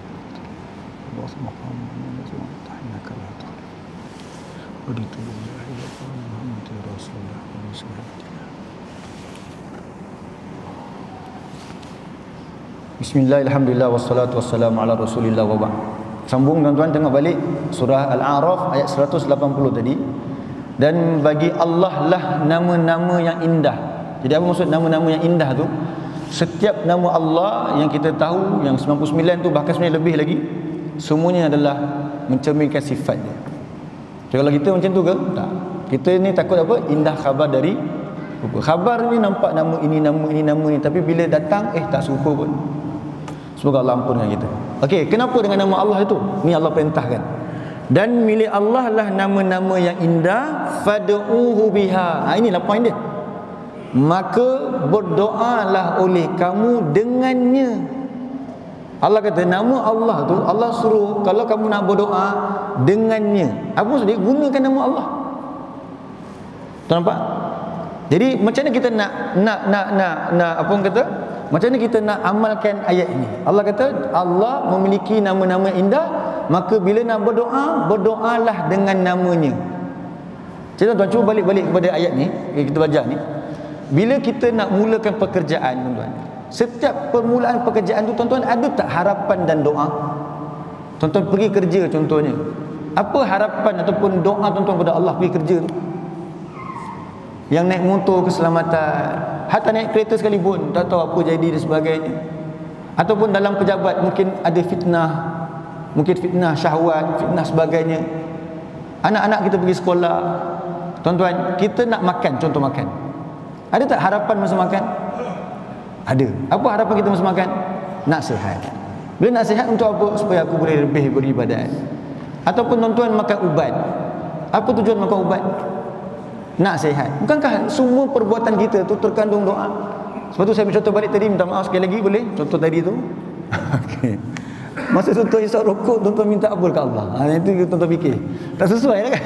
الله مقام محمد وانك لا تخلف وديت بالله وقال محمد يا رسول الله Bismillah, alhamdulillah, wassalatu wassalamu ala rasulillah wa ba'd. Sambung tuan-tuan, tengok balik surah Al-A'raf ayat 180 tadi. Dan bagi Allah lah nama-nama yang indah. Jadi apa maksud nama-nama yang indah tu? Setiap nama Allah yang kita tahu, yang 99 tu, bahkan sebenarnya lebih lagi, semuanya adalah mencerminkan sifat dia. Jadi kalau kita macam tu ke? Tak. Kita ni takut apa? Indah khabar dari rupa. Khabar ni nampak nama ini, nama ini, nama ini, tapi bila datang tak serupa pun. Semoga Allah ampunkan kita. Okey, kenapa dengan nama Allah itu? Ni Allah perintahkan. Dan milik Allah lah nama-nama yang indah, fad'uhu biha. Inilah poin dia. Maka berdoalah oleh kamu dengannya. Allah kata nama Allah tu, Allah suruh kalau kamu nak berdoa dengannya. Apa maksud dia? Gunakan nama Allah. Tuan nampak? Jadi macam mana kita nak apa orang kata? Macam mana kita nak amalkan ayat ini? Allah kata Allah memiliki nama-nama indah, maka bila nak berdoa, berdoalah dengan namanya. Jadi tuan cuba balik kepada ayat ni yang kita baca ni. Bila kita nak mulakan pekerjaan, tuan-tuan, setiap permulaan pekerjaan tu, tuan-tuan, ada tak harapan dan doa? Tuan-tuan pergi kerja contohnya, apa harapan ataupun doa tuan-tuan kepada Allah pergi kerja tu? Yang naik motor keselamatan, hatta naik kereta sekalipun tak tahu apa jadi dan sebagainya. Ataupun dalam pejabat mungkin ada fitnah, mungkin fitnah syahwat, fitnah sebagainya. Anak-anak kita pergi sekolah, tuan-tuan, kita nak makan, contoh makan, ada tak harapan masa makan? Ada. Apa harapan kita masa makan? Nak sihat. Bila nak sihat untuk apa? Supaya aku boleh lebih beribadat. Ataupun tuan-tuan makan ubat, apa tujuan makan ubat? Nak sihat. Bukankah semua perbuatan kita tu terkandung doa? Sebab tu saya contoh balik tadi, minta maaf sekali lagi, boleh? Contoh tadi tu. Okey. Masa contoh isap rokok, tuan-tuan minta apa dekat Allah? Itu tuan-tuan fikir. Tak sesuai lah kan?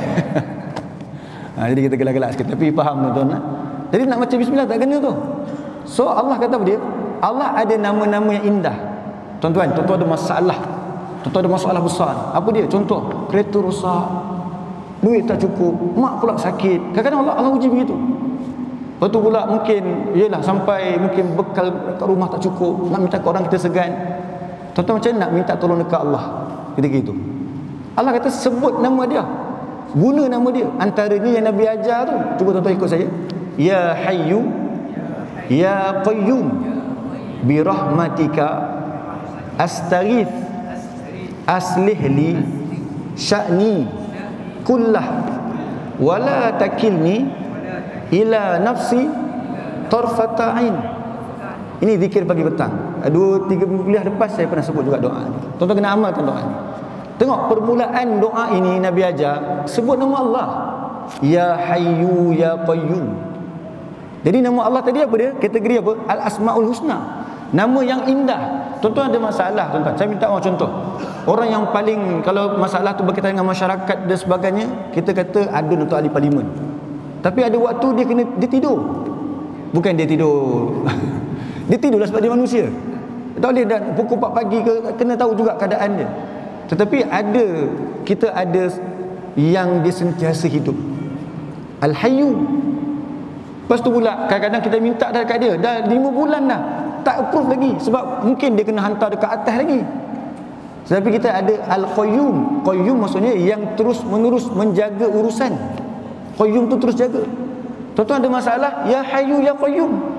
Jadi kita gelak-gelak sikit, tapi faham tuan-tuan. Jadi nak baca bismillah tak kena tu. So Allah kata apa dia? Allah ada nama-nama yang indah. Tuan-tuan, tuan-tuan ada masalah. Tuan-tuan ada masalah besar. Apa dia? Contoh, kereta rosak, duit tak cukup, mak pula sakit. Kadang-kadang Allah uji begitu. Lepas tu pula mungkin yelah sampai mungkin bekal kat rumah tak cukup, nak minta ke orang kita segan. Tuan-tuan macam nak minta tolong dekat Allah ketika itu? Allah kata sebut nama dia, guna nama dia. Antaranya yang Nabi ajar tu, cuba tuan-tuan ikut saya. Ya Hayyu Ya Qayyum bi rahmatika astaghith aslih li sya'ni kullah wala takilni ila nafsi tarfata ain. Ini zikir pagi petang. 2-3 kuliah lepas saya pernah sebut juga doa ni. Tuan-tuan kena amalkan doa ni. Tengok permulaan doa ini Nabi ajar, sebut nama Allah. Ya Hayyu Ya Qayyum. Jadi nama Allah tadi apa dia? Kategori apa? Al-Asmaul Husna. Nama yang indah. Tuan-tuan ada masalah, tuan-tuan. Saya minta contoh. Orang yang paling, kalau masalah tu berkaitan dengan masyarakat dan sebagainya, kita kata adun untuk ahli parlimen. Tapi ada waktu dia tidur. Bukan dia tidur. Dia tidurlah sebab dia manusia. Tak boleh dah pukul 4 pagi ke, kena tahu juga keadaan dia. Tetapi kita ada yang dia sentiasa hidup. Al-Hayyu. Lepas tu pula kadang-kadang kita minta dah dekat dia, dah 5 bulan dah tak approve lagi, sebab mungkin dia kena hantar dekat atas lagi. Tapi kita ada Al-Qayyum. Qayyum maksudnya yang terus menerus menjaga urusan. Qayyum tu terus jaga. Tuan-tuan ada masalah, Ya Hayyu Ya Qayyum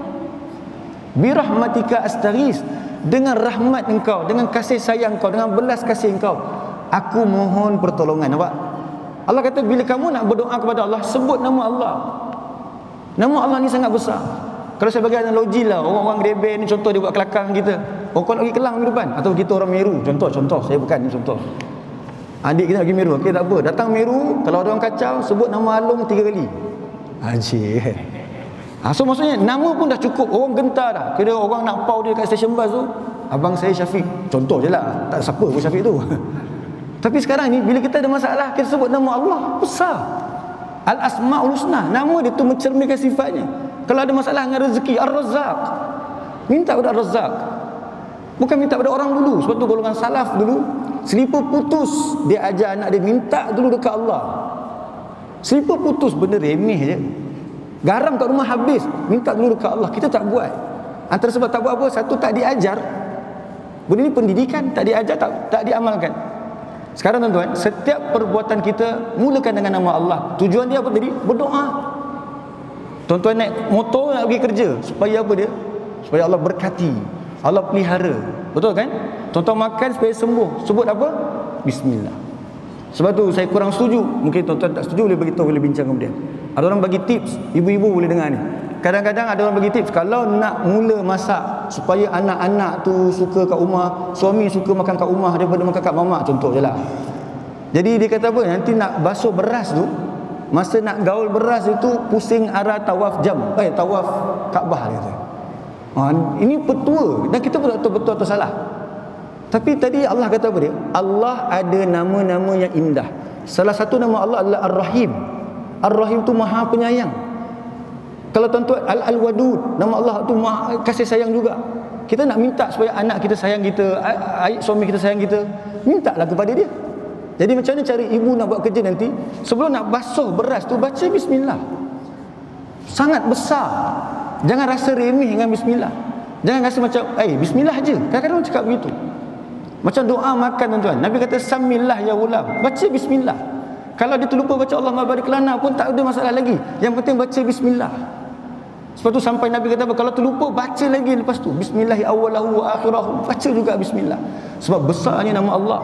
bi rahmatika astaghis, dengan rahmat engkau, dengan kasih sayang engkau, dengan belas kasih engkau, aku mohon pertolongan. Nampak? Allah kata bila kamu nak berdoa kepada Allah, sebut nama Allah. Nama Allah ni sangat besar. Kalau saya bagi analogi lah, orang-orang Grebel ni contoh dia buat kelakang kita. Orang pergi Kelang minggu depan, atau kita orang Meru, contoh, saya bukan ni contoh. Adik kita pergi Meru, okey tak apa. Datang Meru, kalau ada orang kacau, sebut nama Along 3 kali. Haji. So maksudnya nama pun dah cukup, orang gentar dah. Kira orang nak pau dia kat stesen bas tu, abang saya Syafiq. Contoh je lah, tak siapa pun Syafiq tu. Tapi sekarang ni bila kita ada masalah, kita sebut nama Allah, besar. Al-Asmaul Husna, nama dia tu mencerminkan sifatnya. Kalau ada masalah dengan rezeki, Ar-Razzaq, minta kepada Ar-Razzaq, bukan minta kepada orang dulu. Sebab tu golongan salaf dulu, selipar putus dia ajar anak dia minta dulu dekat Allah. Selipar putus benda remeh je, garam kat rumah habis, minta dulu dekat Allah. Kita tak buat. Antara sebab tak buat apa, satu tak diajar. Benda ni pendidikan, tak diajar, tak diamalkan. Sekarang tuan-tuan, setiap perbuatan kita mulakan dengan nama Allah. Tujuan dia apa tadi? Berdoa. Tuan-tuan naik motor nak pergi kerja, supaya apa dia? Supaya Allah berkati, Allah pelihara. Betul kan? Tuan-tuan makan supaya sembuh, sebut apa? Bismillah. Sebab tu saya kurang setuju. Mungkin tuan-tuan tak setuju, boleh beritahu, boleh bincang kemudian. Ada orang bagi tips, ibu-ibu boleh dengar ni. Kadang-kadang ada orang bagi tips, kalau nak mula masak supaya anak-anak tu suka kat rumah, suami suka makan kat rumah daripada makan kat mamak, contoh je lah. Jadi dia kata apa, nanti nak basuh beras tu, masa nak gaul beras itu pusing arah tawaf tawaf Kaabah dia kata. Ini petua, dan kita pun tak tahu betul atau salah. Tapi tadi Allah kata apa dia? Allah ada nama-nama yang indah. Salah satu nama Allah adalah Ar-Rahim. Ar-Rahim tu Maha Penyayang. Kalau tuan-tuan Al-Wadud, nama Allah tu Maha kasih sayang juga. Kita nak minta supaya anak kita sayang kita, suami kita sayang kita, mintalah kepada dia. Jadi macam mana cara ibu nak buat kerja nanti? Sebelum nak basuh beras tu, baca bismillah. Sangat besar. Jangan rasa remeh dengan bismillah. Jangan rasa macam bismillah je. Kadang-kadang orang cakap begitu. Macam doa makan tuan-tuan, Nabi kata samillah ya ulam, baca bismillah. Kalau dia terlupa baca Allahumma barik lana pun tak ada masalah lagi. Yang penting baca bismillah. Sebab tu sampai Nabi kata kalau terlupa baca lagi lepas tu bismillahi awwalahu wa akhirahu, baca juga bismillah. Sebab besarnya nama Allah.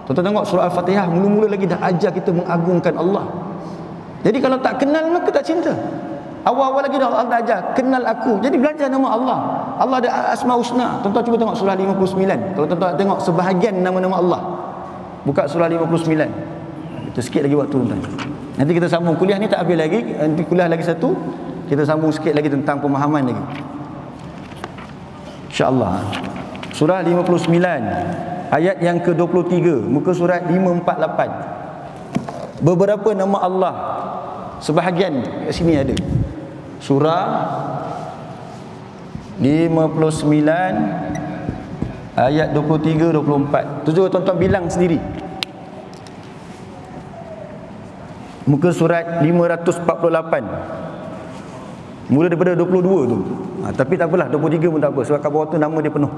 Tuan-tuan tengok surah Al-Fatihah, mula-mula lagi dah ajar kita mengagungkan Allah. Jadi kalau tak kenal maka tak cinta. Awal-awal lagi dah Allah dah ajar, kenal aku. Jadi belajar nama Allah. Allah ada Asmaul Husna. Tuan-tuan cuba tengok surah 59. Kalau tuan-tuan tengok sebahagian nama-nama Allah, buka surah 59. Kita sikit lagi waktu tuan-tuan. Nanti kita sambung kuliah ni, tak habis lagi. Nanti kuliah lagi satu, kita sambung sikit lagi tentang pemahaman lagi, InsyaAllah. Surah 59 ayat yang ke-23, muka surat 548. Beberapa nama Allah, sebahagian kat sini ada. Surah 59 ayat 23-24. Tu juga tuan-tuan bilang sendiri. Muka surat 548. Mula daripada 22 tu. Tapi tak apalah, 23 pun tak apa, sebab kat bawah tu nama dia penuh.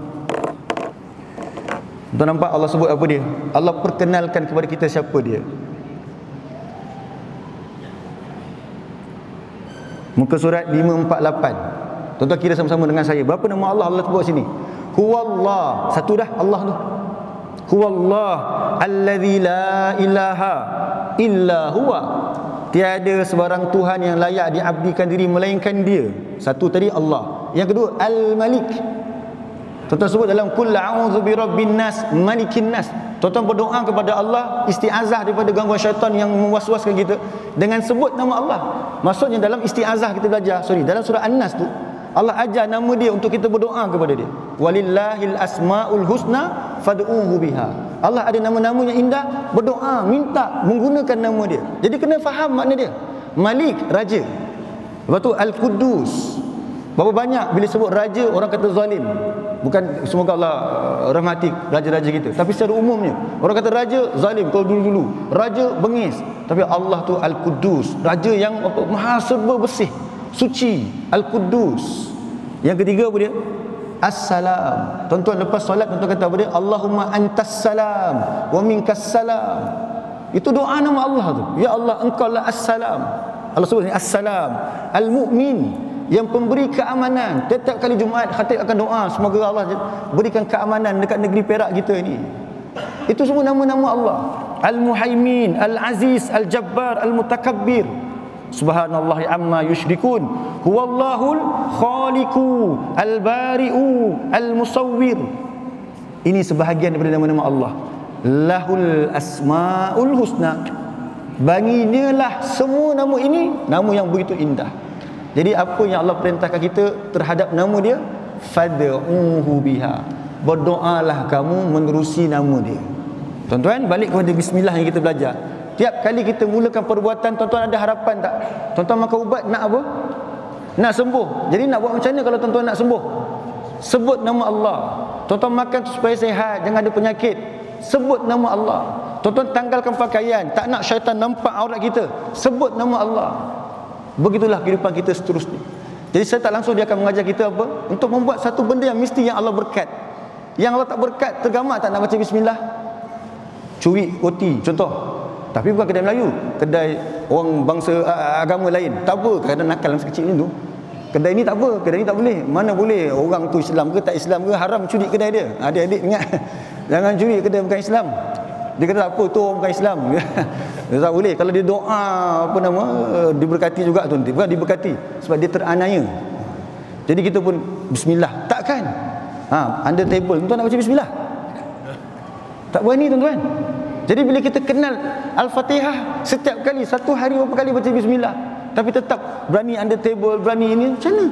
Tuan nampak Allah sebut apa dia? Allah perkenalkan kepada kita siapa dia. Muka surat 548. Tuan-tuan kira sama-sama dengan saya. Berapa nama Allah Allah sebut sini? Huwallah. Satu dah Allah tu. Huwallah allazi la ilaha illa huwa. Tiada sebarang Tuhan yang layak diabdikan diri melainkan dia. Satu tadi Allah. Yang kedua Al-Malik. Tuan-tuan sebut dalam Qul a'udzu birabbin nas malikin nas. Tuan-tuan berdoa kepada Allah, isti'azah daripada gangguan syaitan yang mewaswaskan kita dengan sebut nama Allah. Maksudnya dalam isti'azah kita belajar, dalam surah An-Nas tu Allah ajar nama dia untuk kita berdoa kepada dia. Walillahil asmaul husna fad'uhu biha. Allah ada nama-nama yang indah, berdoa, minta menggunakan nama dia. Jadi kena faham makna dia. Malik, raja. Lepas tu Al-Quddus. Berapa banyak bila sebut raja orang kata zalim. Bukan semoga Allah rahmati raja-raja kita, tapi secara umumnya orang kata raja zalim kalau dulu-dulu. Raja bengis. Tapi Allah tu Al-Quddus, raja yang maha serba bersih, suci, Al-Quddus. Yang ketiga apa dia? As-salam. Tuan-tuan lepas solat tuan-tuan kata apa dia? Allahumma antas salam wa minkas salam. Itu doa nama Allah tu. Ya Allah, engkau lah as-salam. Allah sebut ni as-salam. Al-mu'min, yang pemberi keamanan. Setiap kali Jumaat khatib akan doa, semoga Allah berikan keamanan dekat negeri Perak kita ni. Itu semua nama-nama Allah. Al-Muhaimin, Al-Aziz, Al-Jabbar, Al-Mutakabbir. Subhanallah amma yushrikun. Huwallahul khaliqu, Al-Bari'u, Al-Musawwir. Ini sebahagian daripada nama-nama Allah. Lahul asmaul husna. Bagi dia lah semua nama ini, nama yang begitu indah. Jadi apa yang Allah perintahkan kita terhadap nama dia? Fad'uhu biha. Berdoalah kamu menerusi nama dia. Tuan-tuan, balik kepada bismillah yang kita belajar. Tiap kali kita mulakan perbuatan, tuan-tuan ada harapan tak? Tuan-tuan makan ubat nak apa? Nak sembuh. Jadi nak buat macam mana kalau tuan-tuan nak sembuh? Sebut nama Allah. Tuan-tuan makan tu supaya sehat, jangan ada penyakit. Sebut nama Allah. Tuan-tuan tanggalkan pakaian, tak nak syaitan nampak aurat kita. Sebut nama Allah. Begitulah kehidupan kita seterusnya. Jadi saya tak langsung dia akan mengajar kita apa? Untuk membuat satu benda yang mesti yang Allah berkat. Yang Allah tak berkat, tergamak tak nak baca bismillah? Curi roti contoh. Tapi bukan kedai Melayu, kedai orang bangsa agama lain. Tak apa, kadang nakal masa kecil ni tu. Kedai ni tak apa, kedai ni tak boleh. Mana boleh orang tu Islam ke tak Islam ke, haram curi kedai dia. Adik-adik ingat, jangan curi kedai bukan Islam. Dia kata tak apa, tu orang bukan Islam. Dia tak boleh. Kalau dia doa apa nama, diberkati juga tu nanti. Bukan diberkati, sebab dia teranaya. Jadi kita pun bismillah. Takkan under table tuan nak baca bismillah? Tak berani tuan-tuan. Jadi bila kita kenal Al-Fatihah, setiap kali, satu hari berapa kali baca bismillah, tapi tetap berani under table, berani ini, macam mana?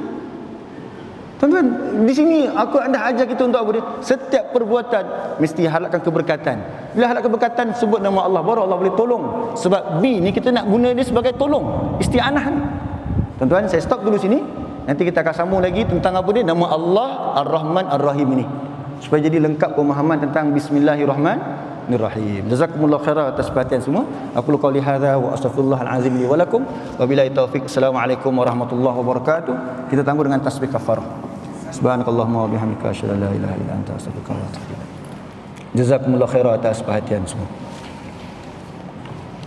Tuan-tuan, di sini aku anda ajar kita untuk apa dia? Setiap perbuatan mesti harapkan keberkatan. Bila harap keberkatan, sebut nama Allah, baru Allah boleh tolong. Sebab B ni kita nak guna dia sebagai tolong, isti'anah ni. Tuan-tuan, saya stop dulu sini. Nanti kita akan sambung lagi tentang apa dia? Nama Allah Ar-Rahman Ar-Rahim ini, supaya jadi lengkap pemahaman tentang Bismillahirrahmanirrahim. Jazakumullah khairan atas perhatian semua. Aku qauli hadza wa astaghfirullahal azim li wa lakum. Wabillahi taufik. Assalamualaikum warahmatullahi wabarakatuh. Kita tangguh dengan tasbih kafarah. Subhanakallahumma wa bihamdika asyhadu an la ilaha illa anta astaghfiruka wa atubu ilaik. Jazakumullah khairan atas perhatian semua.